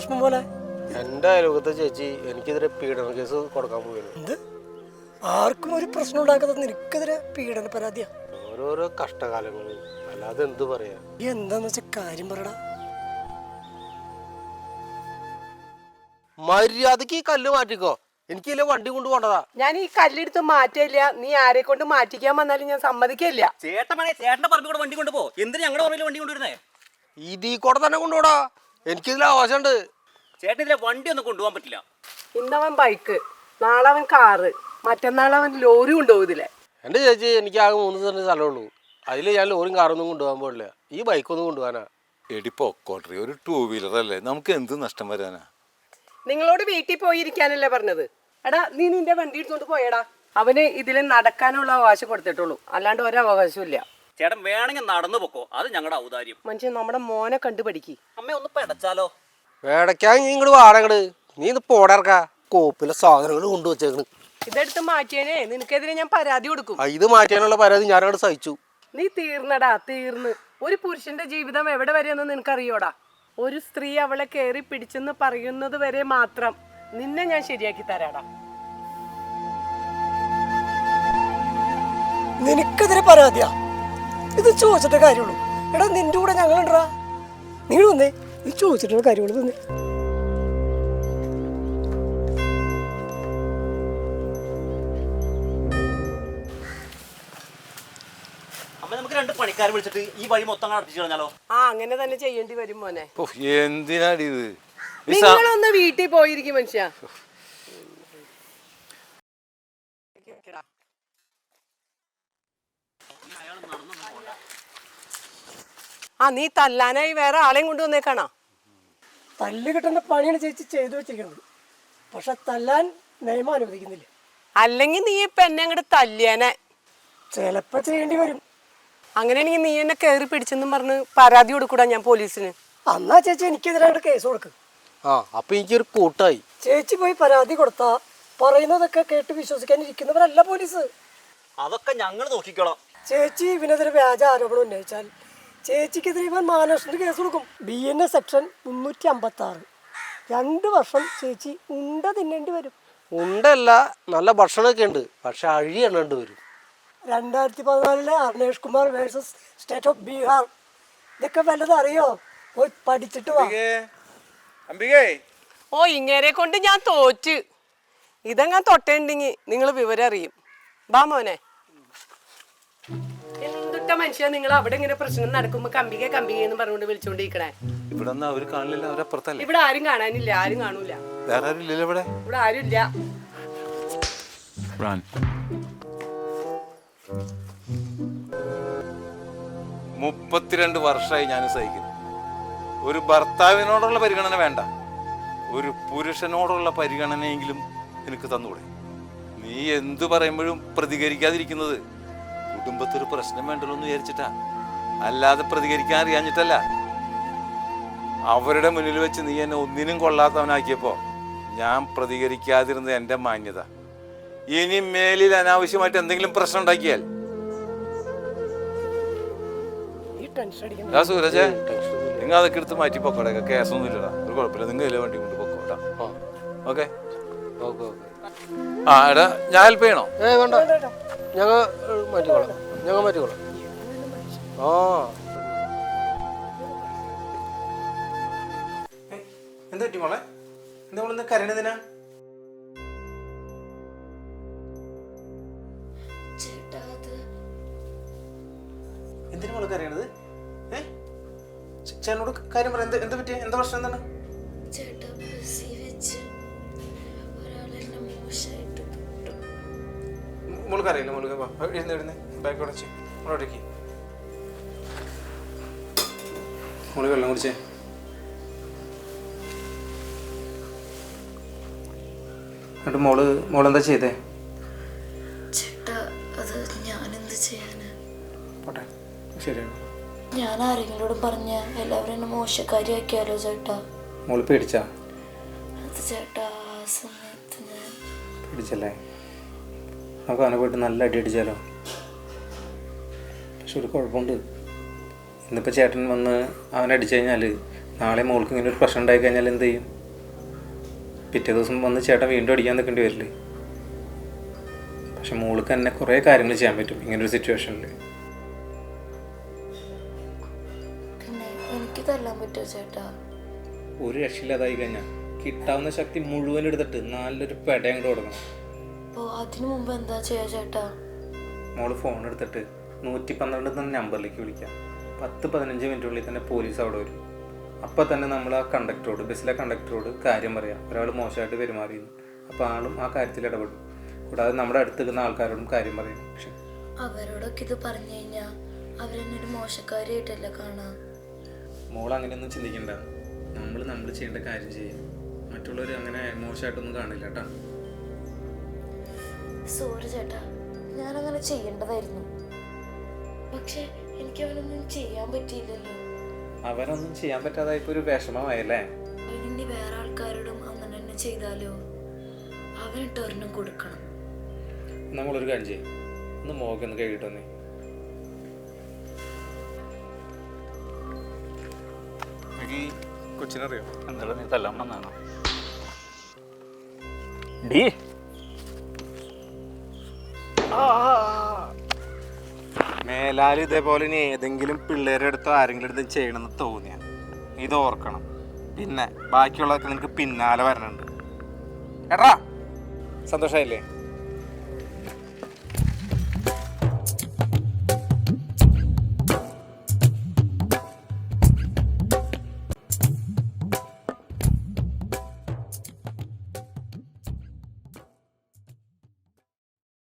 വിഷമം പോലെ? എന്റെ അയൽവക്കത്തെ ചേച്ചി എനിക്കെതിരെ പീഡന കേസ് കൊടുക്കാൻ പോയിരുന്നു. എന്ത്? ആർക്കും ഒരു പ്രശ്നം ഉണ്ടാക്കാതെ നിനക്കെതിരെ പീഡന പരാതിയാ? ഓരോരോ കഷ്ടകാലങ്ങൾ, അല്ലാതെ എന്ത് പറയാ. എന്താന്ന് വെച്ചാ കാര്യം പറയടാ. മര്യാദക്ക് ഈ കല്ല് മാറ്റിക്കോ, എനിക്കില്ല വണ്ടി കൊണ്ട് പോണ്ടതാ. ഞാൻ ഈ കല്ലെടുത്ത് മാറ്റില്ല. നീ ആരെ കൊണ്ട് മാറ്റിക്കാൻ വന്നാലും ഞാൻ സമ്മതിക്കില്ല. ചേട്ടന്റെ പറമ്പിൽ വണ്ടി കൊണ്ടുപോ. എന്തിനാ ഞങ്ങളുടെ പറമ്പിൽ വണ്ടി കൊണ്ടുവരുന്നേ? ഇതീ കൂടെ തന്നെ കൊണ്ടുപോടാ, എനിക്കിതിൽ ആവശ്യമുണ്ട്. ചേട്ടൻ ഇതിലെ വണ്ടി ഒന്നും കൊണ്ടുപോകാൻ പറ്റില്ല. ഇന്നവൻ ബൈക്ക്, നാളെ അവൻ കാറ്, മറ്റന്നാളവൻ ലോറി കൊണ്ടുപോകുന്നില്ലേ. എന്റെ ചേച്ചി എനിക്ക് ആകെ 3 സെന്റ് സ്ഥലമുള്ളൂ. അതിൽ ഞാൻ ലോറിയും കാറൊന്നും കൊണ്ടുപോകാൻ പാടില്ല. ഈ ബൈക്കൊന്നും കൊണ്ടുപോകാനാ. എടിപ്പോട്ടെ, ഒരു 2 വീലർ അല്ലേ, നമുക്ക് എന്ത് നഷ്ടം വരാനാ? നിങ്ങളോട് വീട്ടിൽ പോയിരിക്കാനല്ലേ പറഞ്ഞത്. എടാ നീ നിന്റെ വണ്ടി എടുത്തോണ്ട് പോയടാ. അവന് ഇതിൽ നടക്കാനുള്ള അവകാശം കൊടുത്തിട്ടുള്ളൂ, അല്ലാണ്ട് ഒരവകാശവും ഇല്ല. ചേട്ടൻ വേണമെങ്കിൽ നടന്നു പൊക്കോ, അത് ഞങ്ങളുടെ ഔദാര്യം. മനുഷ്യൻ നമ്മുടെ മോനെ കണ്ടുപഠിക്ക്. അമ്മ ഒന്ന് പെടച്ചാലോ? വേടയ്ക്കാൻ നീ ഇങ്ങോട്ട് വാടങ്ങട്. നീ ഇത് പോടർക്കാ, കോപ്പിലെ സാധനങ്ങൾ കൊണ്ടുവച്ചേക്കണ്. ഇതെടുത്ത് മാറ്റിയനെ നിനക്കെതിരെ ഞാൻ പരാതി കൊടുക്കും. ഇത് മാറ്റാനുള്ള പരാതി ഞാനങ്ങോട്ട് സഹിച്ചു. നീ തീർന്നടാ, തീർന്ന്. ഒരു പുരുഷന്റെ ജീവിതം എവിടെ വരെയെന്ന് നിനക്കറിയോടാ? ഒരു സ്ത്രീ അവളെ കയറി പിടിച്ചെന്ന് പറയുന്നത് വരെ മാത്രം നിന്നെ ഞാൻ ശരിയാക്കി തരാടാ. നിനക്കെതിരെ പരാതിയാ? ഇത് ചോദിച്ചിട്ടേ കാര്യമുള്ളൂ. എടാ നിന്റെ കൂടെ ഞങ്ങളുണ്ടാ, നീ വന്നേ. ഇത് ചോദിച്ചിട്ടുള്ള കാര്യമുള്ളൂ. തന്നെ അമ്മ നമുക്ക് 2 പണിക്കാരെ വിളിച്ചിട്ട് ഈ വഴി മൊത്തം അടപ്പിച്ചു കളഞ്ഞാലോ? അങ്ങനെ തന്നെ ചെയ്യേണ്ടി വരും മോനെ. എന്തിനാടി ഇത്? നിങ്ങളൊന്ന് വീട്ടിൽ പോയിരിക്കും മനുഷ്യ. നീ തല്ലാനായി വേറെ ആളെയും കൊണ്ടുവന്നേക്കാണോ? തല്ല് കിട്ടുന്ന പണിയാണ് ചേച്ചി ചെയ്തു വെച്ചിരിക്കുന്നത്. പക്ഷെ തല്ലാൻ നിയമം അനുവദിക്കുന്നില്ല. അല്ലെങ്കിൽ നീ ഇപ്പൊ എന്നെ അങ്ങോട്ട് തല്ലിയാനെ. ചിലപ്പോ ചെയ്യേണ്ടി വരും. അങ്ങനെയാണെങ്കിൽ നീ എന്നെ കയറി പിടിച്ചെന്നും പറഞ്ഞ് പരാതി കൊടുക്കൂടാ ഞാൻ പോലീസിന്. അന്നാ ചേച്ചി എനിക്കെതിരായിട്ട് കേസ് കൊടുക്കും. അപ്പൊ എനിക്കൊരു കൂട്ടായി. ചേച്ചി പോയി പരാതി കൊടുത്താ പറയുന്നതൊക്കെ കേട്ട് വിശ്വസിക്കാനിരിക്കുന്നവരല്ല പോലീസ്. അതൊക്കെ ഞങ്ങൾ നോക്കിക്കോളാം. ചേച്ചി ഇവനെതിരെ വ്യാജ ആരോപണം ഉന്നയിച്ചാൽ ചേച്ചിക്കെതിരെ ഇവൻ മാനനഷ്ടത്തിന് കേസ് കൊടുക്കും. BNS section 356. 2 വർഷം ചേച്ചി ഉണ്ട തിന്നേണ്ടി വരും. ഉണ്ടല്ല, നല്ല ഭക്ഷണമൊക്കെ ഉണ്ട്, പക്ഷെ അഴി എണ്ണേണ്ടി വരും. 2014 Arnesh Kumar versus state of Bihar. ഇതൊക്കെ വല്ലതും അറിയോ? പോയി പഠിച്ചിട്ട് വാ. ഇങ്ങേരെ കൊണ്ട് ഞാൻ തോറ്റ്. ഇതെങ്ങാൻ തൊട്ടേണ്ടെങ്കിൽ നിങ്ങൾ വിവരം അറിയും. ബാ മോനെ. എന്തുട്ട മനുഷ്യ നിങ്ങൾ അവിടെ ഇങ്ങനെ പ്രശ്നം നടക്കുമ്പോ കമ്പിക എന്ന് പറഞ്ഞുകൊണ്ട് വിളിച്ചോണ്ടിരിക്കണേ. ഇവിടെ അവര് കാണില്ല, അവരപ്പുറത്തല്ലേ. ഇവിടെ ആരും കാണാനില്ല, ആരും കാണൂല. വേറെ ആരും ഇല്ലല്ലോ ഇവിടെ. ഇവിടെ ആരും ഇല്ല. 32 വർഷമായി ഞാൻ സഹിക്കുന്നു. ഒരു ഭർത്താവിനോടുള്ള പരിഗണന വേണ്ട, ഒരു പുരുഷനോടുള്ള പരിഗണനയെങ്കിലും എനിക്ക് തന്നൂടെ? നീ എന്തു പറയുമ്പോഴും പ്രതികരിക്കാതിരിക്കുന്നത് കുടുംബത്തൊരു പ്രശ്നം വേണ്ടല്ലോ എന്ന് വിചാരിച്ചിട്ടാ, അല്ലാതെ പ്രതികരിക്കാൻ അറിയാഞ്ഞിട്ടല്ല. അവരുടെ മുന്നിൽ വെച്ച് നീ എന്നെ ഒന്നിനും കൊള്ളാത്തവനാക്കിയപ്പോ ഞാൻ പ്രതികരിക്കാതിരുന്നത് എൻ്റെ മാന്യത. ഇനി മേലിൽ അനാവശ്യമായിട്ട് എന്തെങ്കിലും പ്രശ്നം ഉണ്ടാക്കിയാൽ സൂരജ്, നിങ്ങൾ അതൊക്കെ എടുത്ത് മാറ്റി പൊക്കോടെ. കേസൊന്നും ഇല്ലടാ, ഒരു കുഴപ്പമില്ല. നിങ്ങൾ ഇതിലെ വണ്ടി കൊണ്ട് പൊക്കോട്ടാ. ഓക്കെ. എടാ ഞാൻ ഹെൽപ്പ് ചെയ്യണോ? വേണ്ട, ഞങ്ങൾ മാറ്റിക്കോളാം. എന്താ പറ്റി മോളെ? എന്താ മോളെന്താ കരയണതിനാ? എന്തിനാ മോളെ കരയണത്? ചേട്ടനോട് കാര്യം പറ. എന്താ പറ്റിയ? എന്താ പ്രശ്നം? എന്താണ്? മോള് കരയില്ല. മോള് എഴുന്നേടുന്നേ, ബാഗ് ഉടച്ച് മോളോടേക്ക്. മോള് വെള്ളം കുടിച്ചേ. എന്നിട്ട് മോളെന്താ ചെയ്തേ? പോട്ടെ, ശരിയാണ്. ഞാൻ ആരെങ്കിലോടും പറഞ്ഞ എല്ലാവരും എന്നെ മോശക്കാരിയാക്കിയാലോ ചേട്ടാ? മോള് പേടിച്ചാ? അത് ചേട്ടാ ആ സമയത്ത് ഞാൻ പേടിച്ചല്ലേ? നമുക്ക് അവനെ പോയിട്ട് നല്ല അടി അടിച്ചാലോ? പക്ഷെ ഒരു കുഴപ്പമുണ്ട്. ഇന്നിപ്പോൾ ചേട്ടൻ വന്ന് അവനെ അടിച്ചു കഴിഞ്ഞാൽ നാളെ മോൾക്ക് ഇങ്ങനെ ഒരു പ്രശ്നം ഉണ്ടായി കഴിഞ്ഞാൽ എന്ത് ചെയ്യും? പിറ്റേ ദിവസം വന്ന് ചേട്ടൻ വീണ്ടും അടിക്കാൻ നിൽക്കേണ്ടി വരില്ലേ? പക്ഷെ മോൾക്ക് തന്നെ കുറേ കാര്യങ്ങൾ ചെയ്യാൻ പറ്റും ഇങ്ങനൊരു സിറ്റുവേഷനിൽ. പിന്നെ എനിക്ക് തല്ലാൻ പറ്റുമോ ചേട്ടാ? ഒരു രക്ഷയില്ലാതായി കഴിഞ്ഞാൽ കിട്ടാവുന്ന ശക്തി മുഴുവൻ എടുത്തിട്ട് നല്ലൊരു പെട അങ്ങോട്ട് കൊടുക്കണം. അപ്പോൾ അതിനു മുമ്പ് എന്താ ചെയ്യാ ചേട്ടാ? മോള് ഫോൺ എടുത്തിട്ട് 112 എന്ന നമ്പറിലേക്ക് വിളിക്കാം. 10-15 മിനിറ്റുള്ളിൽ തന്നെ പോലീസ് അവിടെ വരും. അപ്പം തന്നെ നമ്മൾ ആ കണ്ടക്ടറോട്, ബസ്സിലെ കണ്ടക്ടറോട് കാര്യം പറയാം, ഒരാൾ മോശമായിട്ട് പെരുമാറിയെന്ന്. അപ്പോൾ ആളും ആ കാര്യത്തിൽ ഇടപെടും. കൂടാതെ നമ്മുടെ അടുത്ത് നിൽക്കുന്ന ആൾക്കാരോടും കാര്യം പറയും. പക്ഷെ അവരോടൊക്കെ ഇത് പറഞ്ഞു കഴിഞ്ഞാൽ അവരെന്നെ ഒരു മോശക്കാരിയായിട്ടല്ല കാണാ. മോൾ അങ്ങനെയൊന്നും ചിന്തിക്കണ്ട. നമ്മൾ ചെയ്യേണ്ട കാര്യം ചെയ്യും. മറ്റുള്ളവർ അങ്ങനെ മോശമായിട്ടൊന്നും കാണില്ല കേട്ടോ. സോറി ചേട്ടാ, ഞാനങ്ങനെ ചെയ്യേണ്ടതായിരുന്നു. പക്ഷെ എനിക്ക് അവനൊന്നും ചെയ്യാൻ പറ്റിയില്ലല്ലോ. അവനൊന്നും ചെയ്യാൻ പറ്റാതായപ്പോൾ ഒരു വിഷമമായല്ലേ? ഇനി വേറെ ആൾക്കാരോടും അങ്ങനെ തന്നെ ചെയ്താലോ? അവനിട്ട് ഒരെണ്ണം കൊടുക്കണം. നമ്മളൊരു കാര്യം ചെയ്യും, ഒന്ന് മോക്കൊന്ന് കഴുകിട്ട് വന്നേ. കൊച്ചിനറിയോ? എന്താ നീ തല്ലാൻ വന്നാണോ? ഡീ മേലാൽ ഇതേപോലെ ഇനി ഏതെങ്കിലും പിള്ളേരുടെ അടുത്തോ ആരെങ്കിലും അടുത്ത് ചെയ്യണമെന്ന് തോന്നിയാൽ ഇത് ഓർക്കണം. പിന്നെ ബാക്കിയുള്ളതൊക്കെ നിനക്ക് പിന്നാലെ വരണുണ്ട്. ഏട്ടാ, സന്തോഷമായില്ലേ?